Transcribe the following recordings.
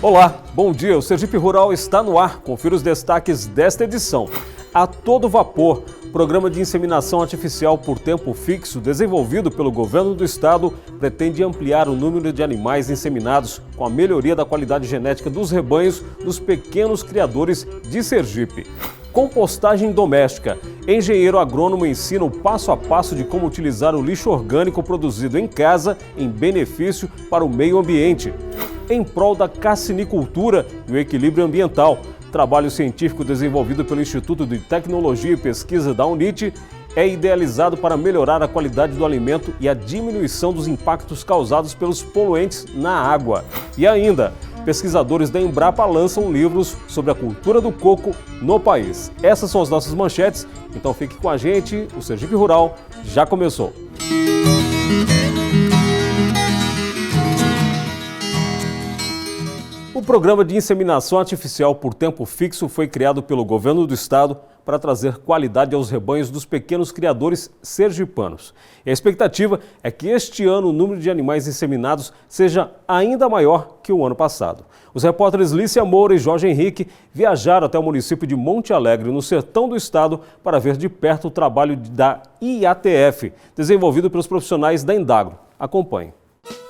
Olá, bom dia. O Sergipe Rural está no ar. Confira os destaques desta edição. A todo vapor, programa de inseminação artificial por tempo fixo desenvolvido pelo governo do estado pretende ampliar o número de animais inseminados com a melhoria da qualidade genética dos rebanhos dos pequenos criadores de Sergipe. Compostagem doméstica. Engenheiro agrônomo ensina o passo a passo de como utilizar o lixo orgânico produzido em casa em benefício para o meio ambiente. Em prol da carcinicultura e o equilíbrio ambiental, trabalho científico desenvolvido pelo Instituto de Tecnologia e Pesquisa da UNIT é idealizado para melhorar a qualidade do alimento e a diminuição dos impactos causados pelos poluentes na água. E ainda, pesquisadores da Embrapa lançam livros sobre a cultura do coco no país. Essas são as nossas manchetes, então fique com a gente, o Sergipe Rural já começou. O programa de inseminação artificial por tempo fixo foi criado pelo governo do estado para trazer qualidade aos rebanhos dos pequenos criadores sergipanos. E a expectativa é que este ano o número de animais inseminados seja ainda maior que o ano passado. Os repórteres Lícia Moura e Jorge Henrique viajaram até o município de Monte Alegre, no sertão do estado, para ver de perto o trabalho da IATF, desenvolvido pelos profissionais da Indagro. Acompanhe.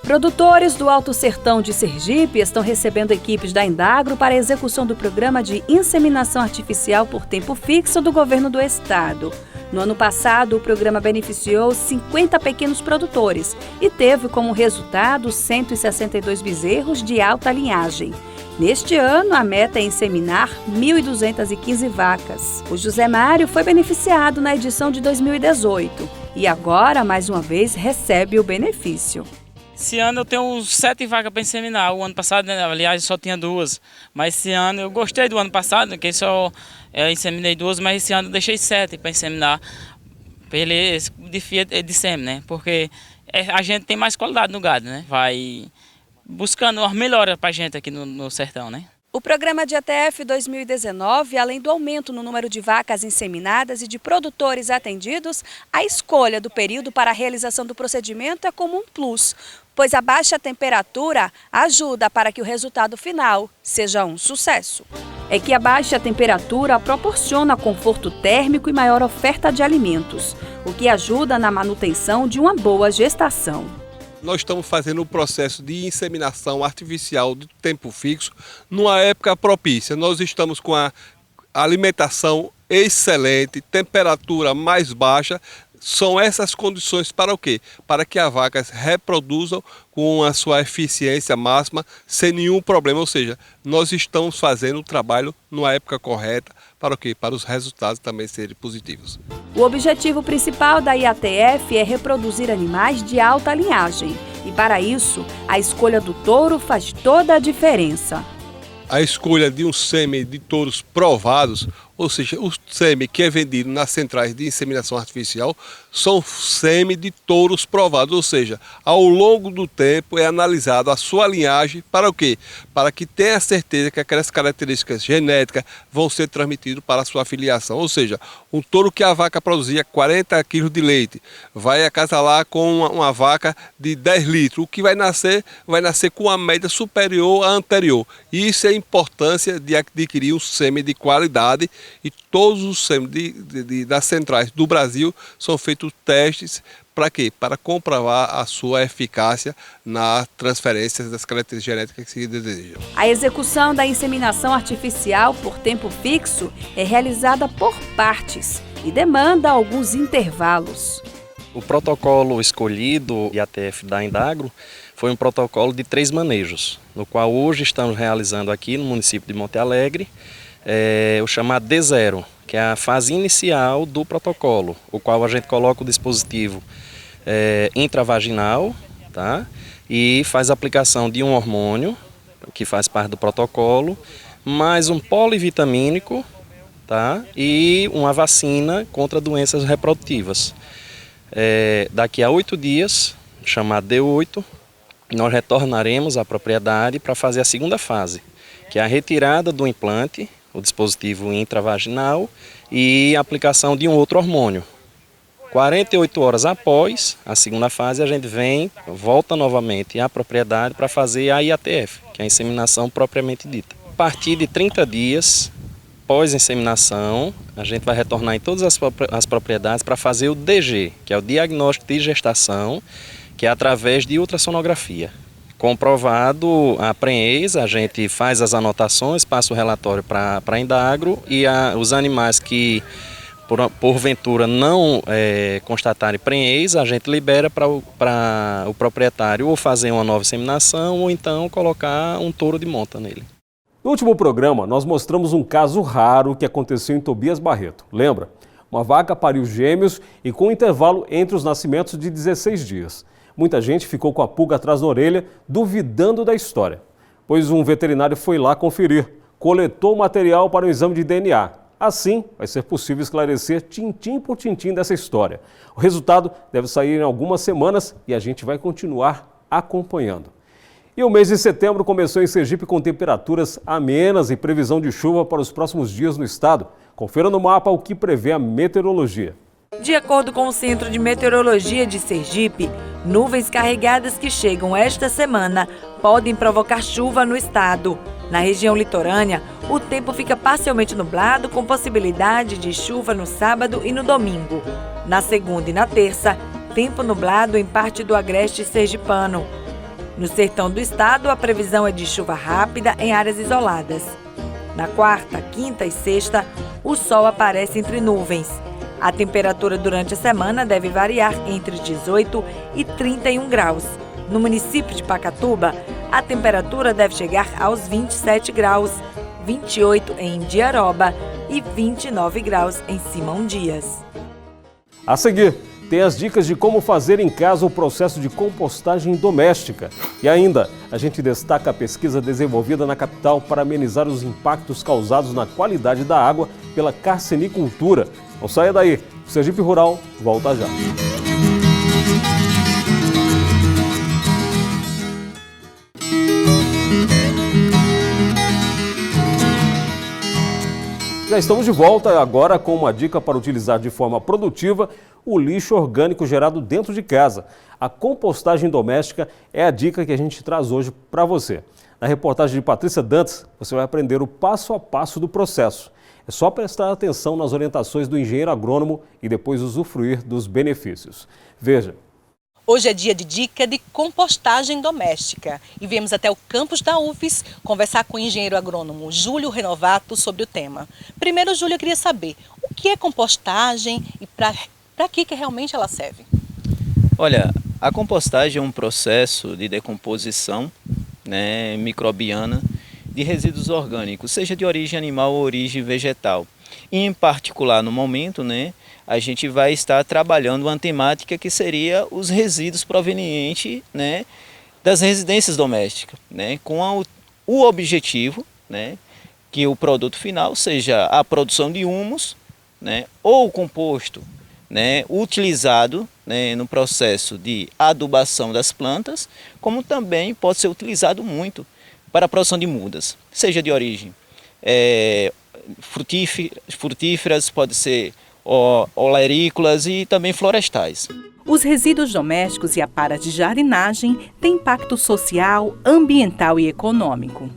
Produtores do Alto Sertão de Sergipe estão recebendo equipes da Indagro para a execução do programa de inseminação artificial por tempo fixo do governo do estado. No ano passado, o programa beneficiou 50 pequenos produtores e teve como resultado 162 bezerros de alta linhagem. Neste ano, a meta é inseminar 1.215 vacas. O José Mário foi beneficiado na edição de 2018 e agora, mais uma vez, recebe o benefício. Esse ano eu tenho 7 vacas para inseminar. O ano passado, aliás, só tinha 2. Mas esse ano eu gostei do ano passado, que só inseminei 2, mas esse ano eu deixei 7 para inseminar. De sêmen, né? Porque a gente tem mais qualidade no gado, né? Vai buscando uma melhora para a gente aqui no sertão, né? O programa de ATF 2019, além do aumento no número de vacas inseminadas e de produtores atendidos, a escolha do período para a realização do procedimento é como um plus, pois a baixa temperatura ajuda para que o resultado final seja um sucesso. É que a baixa temperatura proporciona conforto térmico e maior oferta de alimentos, o que ajuda na manutenção de uma boa gestação. Nós estamos fazendo o processo de inseminação artificial de tempo fixo numa época propícia. Nós estamos com a alimentação excelente, temperatura mais baixa. São essas condições para o quê? Para que as vacas reproduzam com a sua eficiência máxima sem nenhum problema. Ou seja, nós estamos fazendo o trabalho numa época correta para o quê? Para os resultados também serem positivos. O objetivo principal da IATF é reproduzir animais de alta linhagem. E para isso, a escolha do touro faz toda a diferença. A escolha de um sêmen de touros provados, ou seja, o sêmen que é vendido nas centrais de inseminação artificial, são sêmen de touros provados, ou seja, ao longo do tempo é analisado a sua linhagem para o quê? Para que tenha certeza que aquelas características genéticas vão ser transmitidas para a sua filiação, ou seja, um touro que a vaca produzia 40 kg de leite, vai acasalar com uma vaca de 10 litros, o que vai nascer com uma média superior à anterior. E isso é a importância de adquirir um sêmen de qualidade. E todos os sêmen das centrais do Brasil são feitos testes para quê? Para comprovar a sua eficácia na transferência das características genéticas que se desejam. A execução da inseminação artificial por tempo fixo é realizada por partes e demanda alguns intervalos. O protocolo escolhido de ATF da Indagro foi um protocolo de 3 manejos, no qual hoje estamos realizando aqui no município de Monte Alegre, o chamado D0, que é a fase inicial do protocolo, o qual a gente coloca o dispositivo intravaginal, tá? E faz a aplicação de um hormônio, que faz parte do protocolo, mais um polivitamínico, tá? E uma vacina contra doenças reprodutivas. Daqui a 8 dias, chamado D8, nós retornaremos à propriedade para fazer a segunda fase, que é a retirada do implante, o dispositivo intravaginal e a aplicação de um outro hormônio. 48 horas após a segunda fase, a gente volta novamente à propriedade para fazer a IATF. que é a inseminação propriamente dita. A partir de 30 dias pós-inseminação, a gente vai retornar em todas as propriedades para fazer o DG, que é o diagnóstico de gestação, que é através de ultrassonografia. Comprovado a prenhez, a gente faz as anotações, passa o relatório para a Indagro e os animais que porventura não constatarem prenhez, a gente libera para o proprietário ou fazer uma nova inseminação ou então colocar um touro de monta nele. No último programa, nós mostramos um caso raro que aconteceu em Tobias Barreto. Lembra? Uma vaca pariu gêmeos e com um intervalo entre os nascimentos de 16 dias. Muita gente ficou com a pulga atrás da orelha, duvidando da história. Pois um veterinário foi lá conferir, coletou o material para o exame de DNA. Assim, vai ser possível esclarecer tintim por tintim dessa história. O resultado deve sair em algumas semanas e a gente vai continuar acompanhando. E o mês de setembro começou em Sergipe com temperaturas amenas e previsão de chuva para os próximos dias no estado. Confira no mapa o que prevê a meteorologia. De acordo com o Centro de Meteorologia de Sergipe, nuvens carregadas que chegam esta semana podem provocar chuva no estado. Na região litorânea, o tempo fica parcialmente nublado, com possibilidade de chuva no sábado e no domingo. Na segunda e na terça, tempo nublado em parte do agreste sergipano. No sertão do estado, a previsão é de chuva rápida em áreas isoladas. Na quarta, quinta e sexta, o sol aparece entre nuvens. A temperatura durante a semana deve variar entre 18 e 31 graus. No município de Pacatuba, a temperatura deve chegar aos 27 graus, 28 em Indiaroba e 29 graus em Simão Dias. A seguir, tem as dicas de como fazer em casa o processo de compostagem doméstica. E ainda, a gente destaca a pesquisa desenvolvida na capital para amenizar os impactos causados na qualidade da água pela carcinicultura. Não saia daí, o Sergipe Rural volta já. Já estamos de volta agora com uma dica para utilizar de forma produtiva o lixo orgânico gerado dentro de casa. A compostagem doméstica é a dica que a gente traz hoje para você. Na reportagem de Patrícia Dantas, você vai aprender o passo a passo do processo. É só prestar atenção nas orientações do engenheiro agrônomo e depois usufruir dos benefícios. Veja. Hoje é dia de dica de compostagem doméstica e viemos até o campus da UFES conversar com o engenheiro agrônomo Júlio Renovato sobre o tema. Primeiro, Júlio, eu queria saber o que é compostagem e para que realmente ela serve? Olha, a compostagem é um processo de decomposição, microbiana de resíduos orgânicos, seja de origem animal ou origem vegetal. E, em particular, no momento, a gente vai estar trabalhando uma temática que seria os resíduos provenientes das residências domésticas, com o objetivo que o produto final seja a produção de humus ou composto utilizado no processo de adubação das plantas, como também pode ser utilizado muito para a produção de mudas, seja de origem frutíferas, pode ser olerícolas e também florestais. Os resíduos domésticos e a para de jardinagem têm impacto social, ambiental e econômico.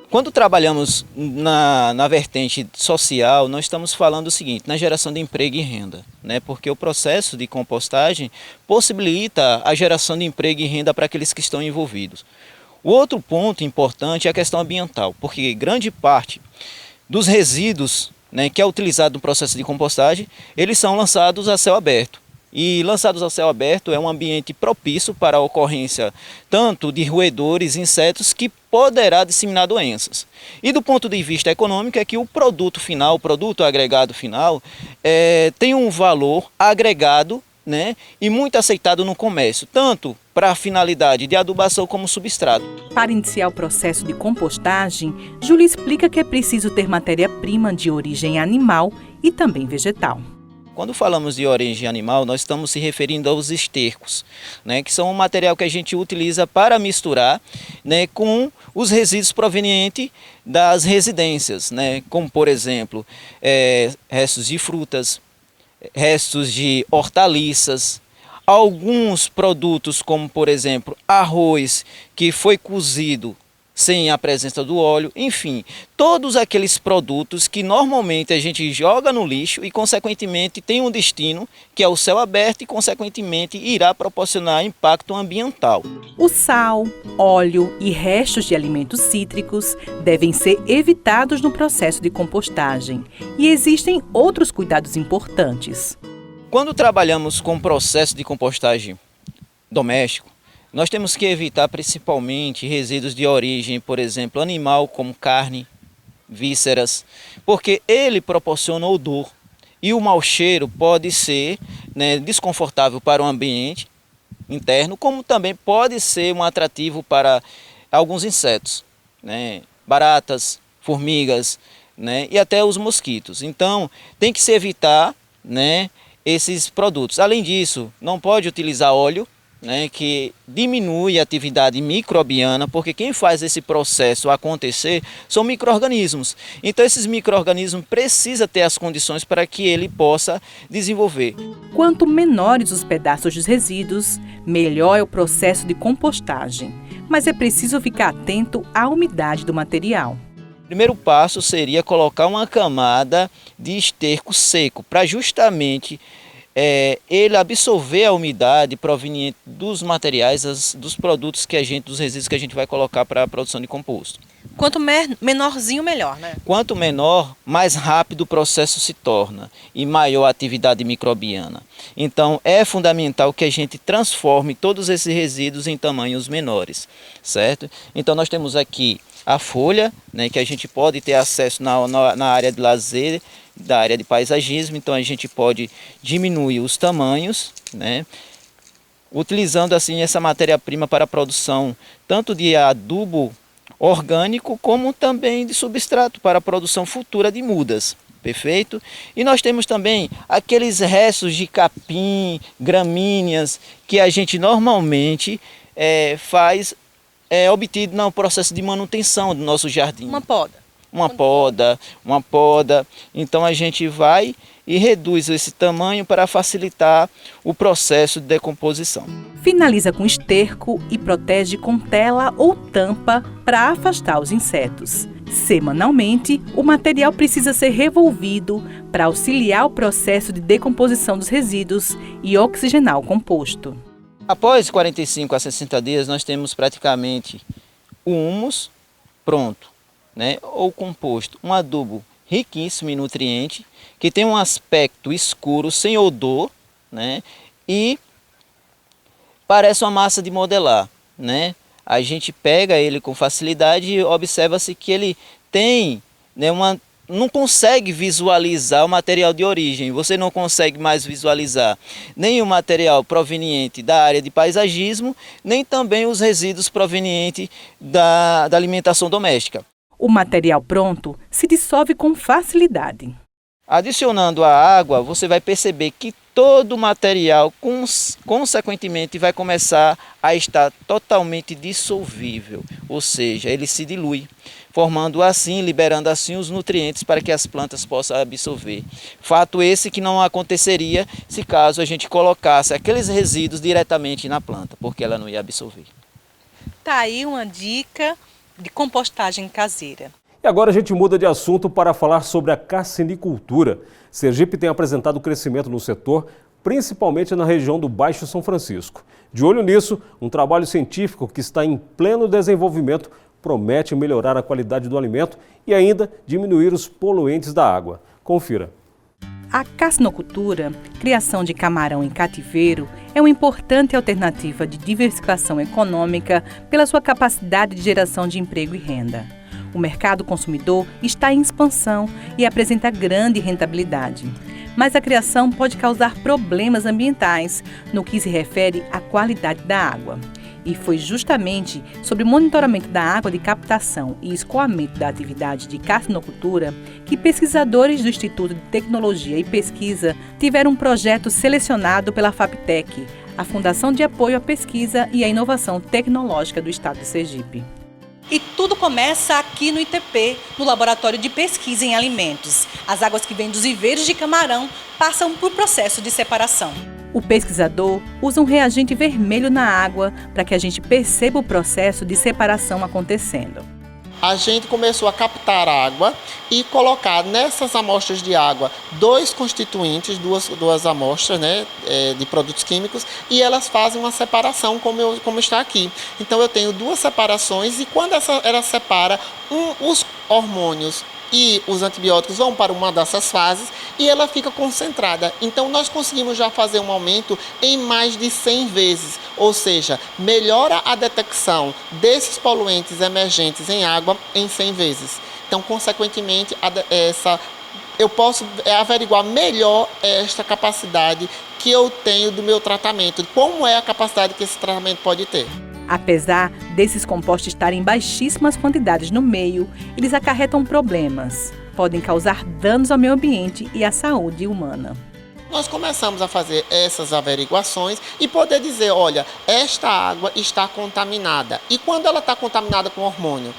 Quando trabalhamos na vertente social, nós estamos falando o seguinte, na geração de emprego e renda, porque o processo de compostagem possibilita a geração de emprego e renda para aqueles que estão envolvidos. O outro ponto importante é a questão ambiental, porque grande parte dos resíduos que é utilizado no processo de compostagem, eles são lançados a céu aberto. E lançados a céu aberto é um ambiente propício para a ocorrência tanto de roedores, insetos, que poderá disseminar doenças. E do ponto de vista econômico é que o produto final, o produto agregado final, tem um valor agregado e muito aceitado no comércio, tanto para a finalidade de adubação como substrato. Para iniciar o processo de compostagem, Júlio explica que é preciso ter matéria-prima de origem animal e também vegetal. Quando falamos de origem animal, nós estamos se referindo aos estercos, que são um material que a gente utiliza para misturar com os resíduos provenientes das residências, como por exemplo, restos de frutas, restos de hortaliças, alguns produtos como por exemplo arroz que foi cozido sem a presença do óleo, enfim, todos aqueles produtos que normalmente a gente joga no lixo e, consequentemente, tem um destino que é o céu aberto e, consequentemente, irá proporcionar impacto ambiental. O sal, óleo e restos de alimentos cítricos devem ser evitados no processo de compostagem e existem outros cuidados importantes. Quando trabalhamos com o processo de compostagem doméstico, nós temos que evitar principalmente resíduos de origem, por exemplo, animal, como carne, vísceras, porque ele proporciona odor e o mau cheiro pode ser, desconfortável para o ambiente interno, como também pode ser um atrativo para alguns insetos, baratas, formigas, e até os mosquitos. Então, tem que se evitar, esses produtos. Além disso, não pode utilizar óleo, que diminui a atividade microbiana, porque quem faz esse processo acontecer são micro-organismos. Então esses micro-organismos precisam ter as condições para que ele possa desenvolver. Quanto menores os pedaços dos resíduos, melhor é o processo de compostagem. Mas é preciso ficar atento à umidade do material. O primeiro passo seria colocar uma camada de esterco seco, para justamente ele absorver a umidade proveniente dos materiais, dos produtos dos resíduos que a gente vai colocar para a produção de composto. Quanto menorzinho, melhor, né? Quanto menor, mais rápido o processo se torna e maior a atividade microbiana. Então, é fundamental que a gente transforme todos esses resíduos em tamanhos menores, certo? Então, nós temos aqui a folha, que a gente pode ter acesso na área de lazer, da área de paisagismo. Então a gente pode diminuir os tamanhos, utilizando assim essa matéria-prima para a produção tanto de adubo orgânico como também de substrato para a produção futura de mudas. Perfeito? E nós temos também aqueles restos de capim, gramíneas, que a gente normalmente faz obtido no processo de manutenção do nosso jardim. Uma poda. Então a gente vai e reduz esse tamanho para facilitar o processo de decomposição. Finaliza com esterco e protege com tela ou tampa para afastar os insetos. Semanalmente, o material precisa ser revolvido para auxiliar o processo de decomposição dos resíduos e oxigenar o composto. Após 45 a 60 dias, nós temos praticamente o humus pronto, ou composto, um adubo riquíssimo em nutrientes, que tem um aspecto escuro, sem odor, e parece uma massa de modelar. A gente pega ele com facilidade e observa-se que ele tem não consegue visualizar o material de origem, você não consegue mais visualizar nem o material proveniente da área de paisagismo, nem também os resíduos provenientes da alimentação doméstica. O material pronto se dissolve com facilidade. Adicionando a água, você vai perceber que todo o material, consequentemente, vai começar a estar totalmente dissolvível, ou seja, ele se dilui, formando assim, liberando assim os nutrientes para que as plantas possam absorver. Fato esse que não aconteceria se caso a gente colocasse aqueles resíduos diretamente na planta, porque ela não ia absorver. Tá aí uma dica de compostagem caseira. E agora a gente muda de assunto para falar sobre a carcinicultura. Sergipe tem apresentado crescimento no setor, principalmente na região do Baixo São Francisco. De olho nisso, um trabalho científico que está em pleno desenvolvimento promete melhorar a qualidade do alimento e ainda diminuir os poluentes da água. Confira. A carcinocultura, criação de camarão em cativeiro, é uma importante alternativa de diversificação econômica pela sua capacidade de geração de emprego e renda. O mercado consumidor está em expansão e apresenta grande rentabilidade. Mas a criação pode causar problemas ambientais no que se refere à qualidade da água. E foi justamente sobre o monitoramento da água de captação e escoamento da atividade de carcinocultura que pesquisadores do Instituto de Tecnologia e Pesquisa tiveram um projeto selecionado pela FAPTEC, a Fundação de Apoio à Pesquisa e à Inovação Tecnológica do Estado de Sergipe. E tudo começa aqui no ITP, no Laboratório de Pesquisa em Alimentos. As águas que vêm dos viveiros de camarão passam por processo de separação. O pesquisador usa um reagente vermelho na água para que a gente perceba o processo de separação acontecendo. A gente começou a captar água e colocar nessas amostras de água 2 constituintes, duas amostras, né, de produtos químicos, e elas fazem uma separação como está aqui. Então eu tenho 2 separações e quando ela separa, os hormônios e os antibióticos vão para uma dessas fases e ela fica concentrada. Então nós conseguimos já fazer um aumento em mais de 100 vezes, ou seja, melhora a detecção desses poluentes emergentes em água em 100 vezes. Então, consequentemente, eu posso averiguar melhor esta capacidade que eu tenho do meu tratamento, como é a capacidade que esse tratamento pode ter. Apesar desses compostos estarem em baixíssimas quantidades no meio, eles acarretam problemas. Podem causar danos ao meio ambiente e à saúde humana. Nós começamos a fazer essas averiguações e poder dizer, olha, esta água está contaminada. E quando ela está contaminada com hormônio?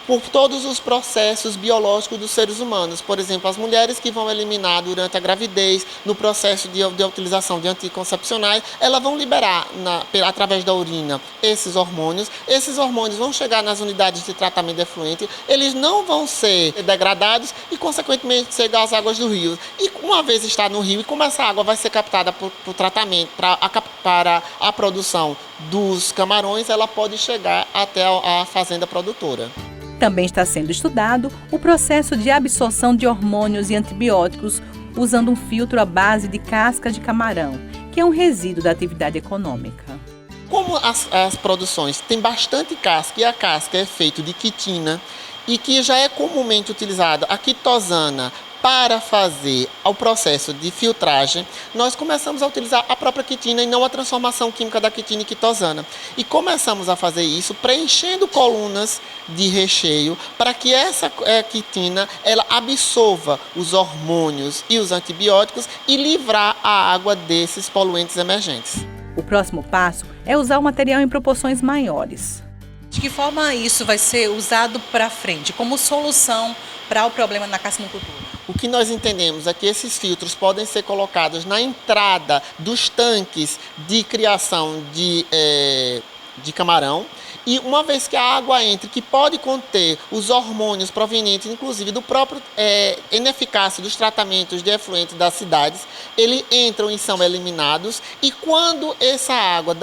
Por todos os processos biológicos dos seres humanos. Por exemplo, as mulheres que vão eliminar durante a gravidez, no processo de utilização de anticoncepcionais, elas vão liberar, através da urina, esses hormônios. Esses hormônios vão chegar nas unidades de tratamento de efluente, eles não vão ser degradados e, consequentemente, chegar às águas do rio. E uma vez está no rio, e como essa água vai ser captada para o tratamento, para a produção dos camarões, ela pode chegar até a fazenda produtora. Também está sendo estudado o processo de absorção de hormônios e antibióticos usando um filtro à base de casca de camarão, que é um resíduo da atividade econômica. Como as produções têm bastante casca e a casca é feita de quitina e que já é comumente utilizada a quitosana para fazer o processo de filtragem, nós começamos a utilizar a própria quitina e não a transformação química da quitina em quitosana. E começamos a fazer isso preenchendo colunas de recheio para que essa quitina ela absorva os hormônios e os antibióticos e livrar a água desses poluentes emergentes. O próximo passo é usar o material em proporções maiores. De que forma isso vai ser usado para frente, como solução para o problema na carcinocultura? O que nós entendemos é que esses filtros podem ser colocados na entrada dos tanques de criação de camarão. E uma vez que a água entre, que pode conter os hormônios provenientes, inclusive do próprio ineficácia dos tratamentos de efluentes das cidades, eles entram e são eliminados. E quando essa água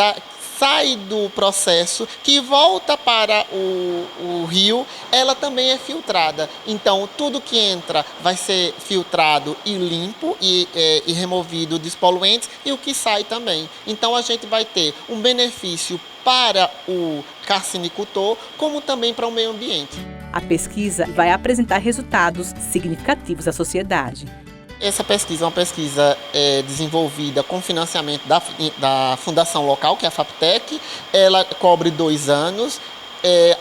sai do processo, que volta para o rio, ela também é filtrada. Então, tudo que entra vai ser filtrado e limpo e removido dos poluentes e o que sai também. Então, a gente vai ter um benefício para o carcinicultor, como também para o meio ambiente. A pesquisa vai apresentar resultados significativos à sociedade. Essa pesquisa é uma pesquisa desenvolvida com financiamento da fundação local, que é a FAPTEC. Ela cobre 2 anos.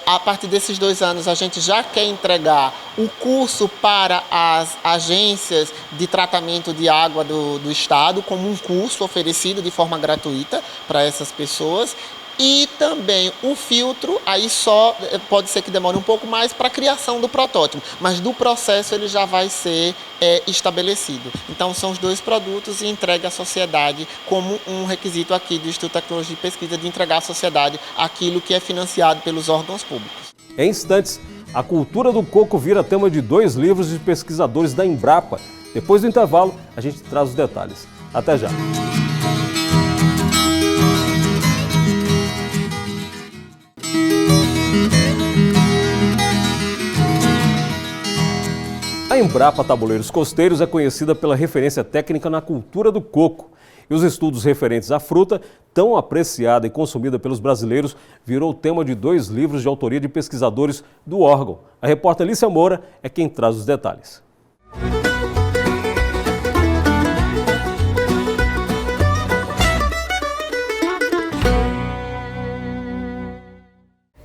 A partir desses 2 anos, a gente já quer entregar o curso para as agências de tratamento de água do Estado, como um curso oferecido de forma gratuita para essas pessoas. E também o filtro, aí só pode ser que demore um pouco mais para a criação do protótipo, mas do processo ele já vai ser estabelecido. Então são os 2 produtos e entrega à sociedade como um requisito aqui do Instituto de Tecnologia e Pesquisa de entregar à sociedade aquilo que é financiado pelos órgãos públicos. Em instantes, a cultura do coco vira tema de 2 livros de pesquisadores da Embrapa. Depois do intervalo, a gente traz os detalhes. Até já! A Embrapa Tabuleiros Costeiros é conhecida pela referência técnica na cultura do coco. E os estudos referentes à fruta, tão apreciada e consumida pelos brasileiros, virou tema de 2 livros de autoria de pesquisadores do órgão. A repórter Lícia Moura é quem traz os detalhes.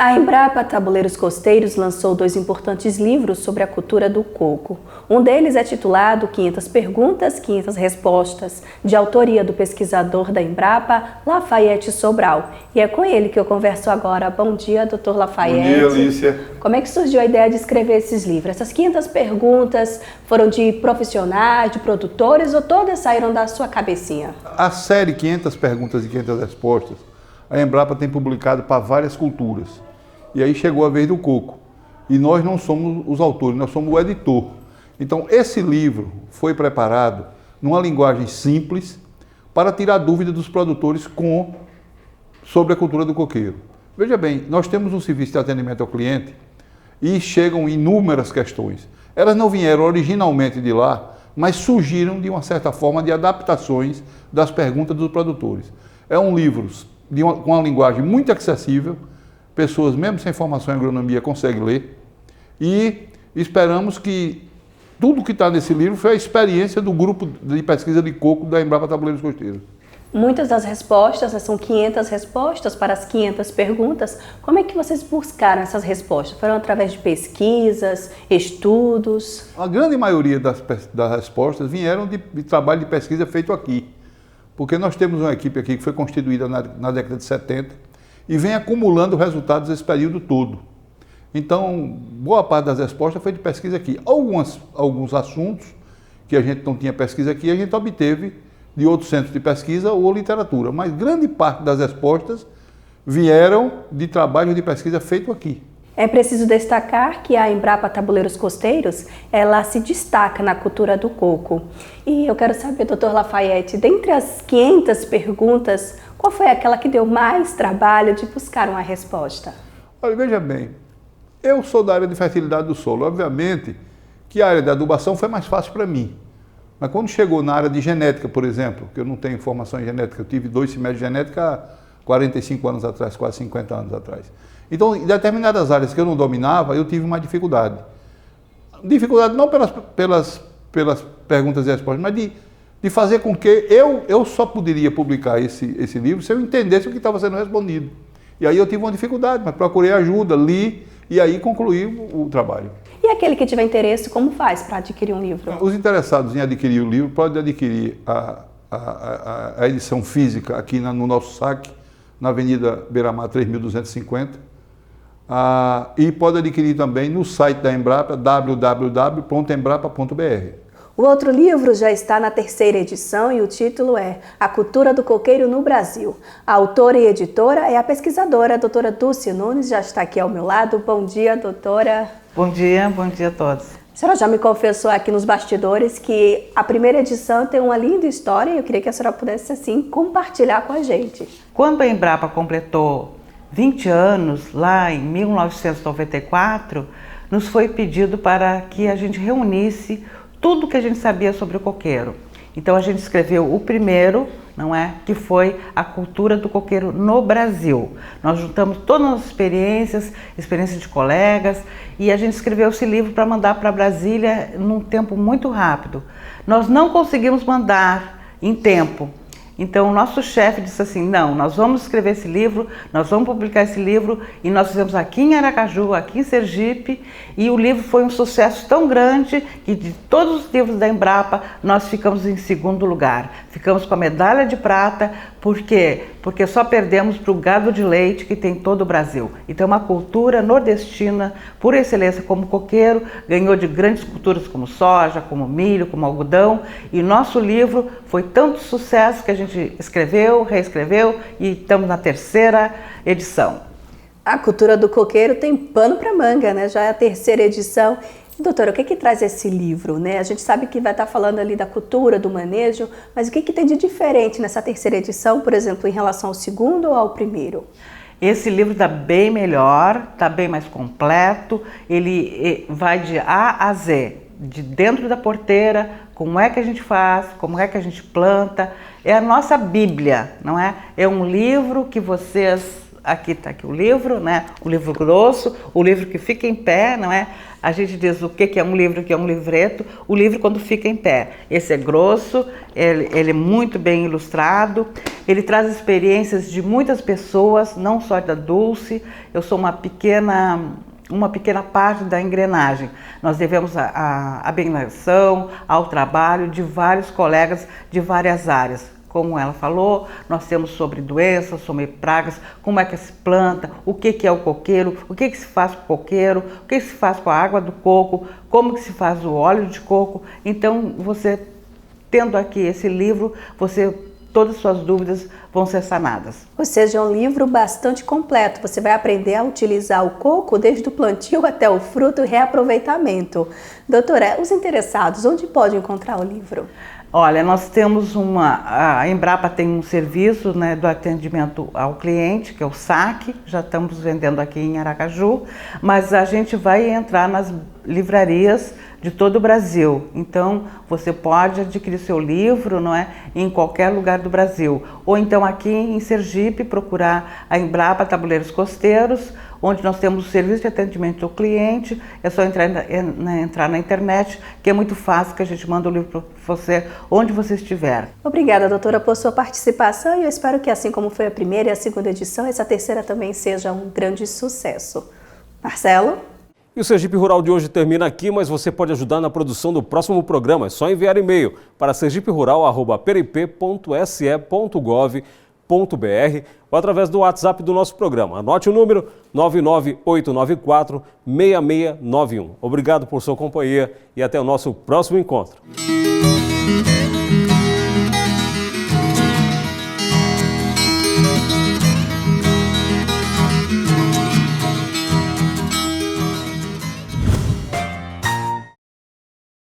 A Embrapa Tabuleiros Costeiros lançou 2 importantes livros sobre a cultura do coco. Um deles é titulado 500 Perguntas, 500 Respostas, de autoria do pesquisador da Embrapa, Lafayette Sobral. E é com ele que eu converso agora. Bom dia, doutor Lafayette. Bom dia, Alicia. Como é que surgiu a ideia de escrever esses livros? Essas 500 perguntas foram de profissionais, de produtores ou todas saíram da sua cabecinha? A série 500 Perguntas e 500 Respostas, a Embrapa tem publicado para várias culturas. E aí chegou a vez do coco. E nós não somos os autores, nós somos o editor. Então, esse livro foi preparado numa linguagem simples para tirar dúvida dos produtores sobre a cultura do coqueiro. Veja bem, nós temos um serviço de atendimento ao cliente e chegam inúmeras questões. Elas não vieram originalmente de lá, mas surgiram de uma certa forma de adaptações das perguntas dos produtores. É um livro com uma linguagem muito acessível, pessoas mesmo sem formação em agronomia conseguem ler, e esperamos que tudo que está nesse livro foi a experiência do grupo de pesquisa de coco da Embrapa Tabuleiros Costeiros. Muitas das respostas, são 500 respostas para as 500 perguntas. Como é que vocês buscaram essas respostas? Foram através de pesquisas, estudos? A grande maioria das respostas vieram de trabalho de pesquisa feito aqui, porque nós temos uma equipe aqui que foi constituída na década de 70 e vem acumulando resultados esse período todo. Então, boa parte das respostas foi de pesquisa aqui. Alguns assuntos que a gente não tinha pesquisa aqui, a gente obteve de outros centros de pesquisa ou literatura, mas grande parte das respostas vieram de trabalho de pesquisa feito aqui. É preciso destacar que a Embrapa Tabuleiros Costeiros, ela se destaca na cultura do coco. E eu quero saber, doutor Lafayette, dentre as 500 perguntas, qual foi aquela que deu mais trabalho de buscar uma resposta? Olha, veja bem, eu sou da área de fertilidade do solo. Obviamente que a área de adubação foi mais fácil para mim. Mas quando chegou na área de genética, por exemplo, que eu não tenho formação em genética, eu tive 2 semestres de genética há 45 anos atrás, quase 50 anos atrás. Então, em determinadas áreas que eu não dominava, eu tive uma dificuldade. Dificuldade não pelas perguntas e respostas, mas de fazer com que eu só poderia publicar esse livro se eu entendesse o que estava sendo respondido. E aí eu tive uma dificuldade, mas procurei ajuda, li e aí concluí o trabalho. E aquele que tiver interesse, como faz para adquirir um livro? Os interessados em adquirir o livro podem adquirir a edição física aqui no nosso saque, na Avenida Beira-Mar 3250. E pode adquirir também no site da Embrapa, www.embrapa.br. O outro livro já está na 3ª edição e o título é A Cultura do Coqueiro no Brasil. A autora e editora é a pesquisadora, a doutora Dulce Nunes, já está aqui ao meu lado. Bom dia, doutora. Bom dia a todos. A senhora já me confessou aqui nos bastidores que a 1ª edição tem uma linda história e eu queria que a senhora pudesse, assim, compartilhar com a gente. Quando a Embrapa completou 20 anos, lá em 1994, nos foi pedido para que a gente reunisse tudo que a gente sabia sobre o coqueiro. Então a gente escreveu o primeiro, não é? Que foi a cultura do coqueiro no Brasil. Nós juntamos todas as experiências de colegas, e a gente escreveu esse livro para mandar para Brasília num tempo muito rápido. Nós não conseguimos mandar em tempo. Então o nosso chefe disse assim, não, nós vamos escrever esse livro, nós vamos publicar esse livro, e nós fizemos aqui em Aracaju, aqui em Sergipe, e o livro foi um sucesso tão grande que de todos os livros da Embrapa nós ficamos em 2º lugar. Ficamos com a medalha de prata, por quê? Porque só perdemos para o gado de leite que tem em todo o Brasil. Então uma cultura nordestina, por excelência como coqueiro, ganhou de grandes culturas como soja, como milho, como algodão, e nosso livro foi tanto sucesso que a gente escreveu, reescreveu e estamos na 3ª edição. A cultura do coqueiro tem pano para manga, né? Já é a 3ª edição. Doutora, o que traz esse livro, né? A gente sabe que vai estar falando ali da cultura, do manejo, mas o que tem de diferente nessa 3ª edição, por exemplo, em relação ao 2º ou ao 1º? Esse livro está bem melhor, está bem mais completo, ele vai de A a Z, de dentro da porteira, como é que a gente faz, como é que a gente planta. É a nossa Bíblia, não é? É um livro que vocês aqui está aqui o livro, né? O livro grosso, o livro que fica em pé, não é? A gente diz o que é um livro, o que é um livreto. O livro quando fica em pé. Esse é grosso, ele é muito bem ilustrado, ele traz experiências de muitas pessoas, não só da Dulce. Eu sou uma pequena parte da engrenagem. Nós devemos a abnegação, ao trabalho de vários colegas de várias áreas. Como ela falou, nós temos sobre doenças, sobre pragas, como é que se planta, o que é o coqueiro, o que se faz com o coqueiro, o que se faz com a água do coco, como que se faz o óleo de coco. Então, você tendo aqui esse livro, todas as suas dúvidas vão ser sanadas. Ou seja, é um livro bastante completo. Você vai aprender a utilizar o coco desde o plantio até o fruto e reaproveitamento. Doutora, os interessados, onde podem encontrar o livro? Olha, nós temos a Embrapa tem um serviço, né, do atendimento ao cliente, que é o SAC, já estamos vendendo aqui em Aracaju, mas a gente vai entrar nas livrarias de todo o Brasil. Então, você pode adquirir seu livro, não é, em qualquer lugar do Brasil. Ou então aqui em Sergipe, procurar a Embrapa Tabuleiros Costeiros, onde nós temos o serviço de atendimento ao cliente. É só entrar na internet, que é muito fácil, que a gente manda o livro para você, onde você estiver. Obrigada, doutora, por sua participação, e eu espero que, assim como foi a primeira e a segunda edição, essa terceira também seja um grande sucesso. Marcelo? E o Sergipe Rural de hoje termina aqui, mas você pode ajudar na produção do próximo programa. É só enviar e-mail para sergiperural@perip.se.gov.br ou através do WhatsApp do nosso programa. Anote o número 99894-6691. Obrigado por sua companhia e até o nosso próximo encontro.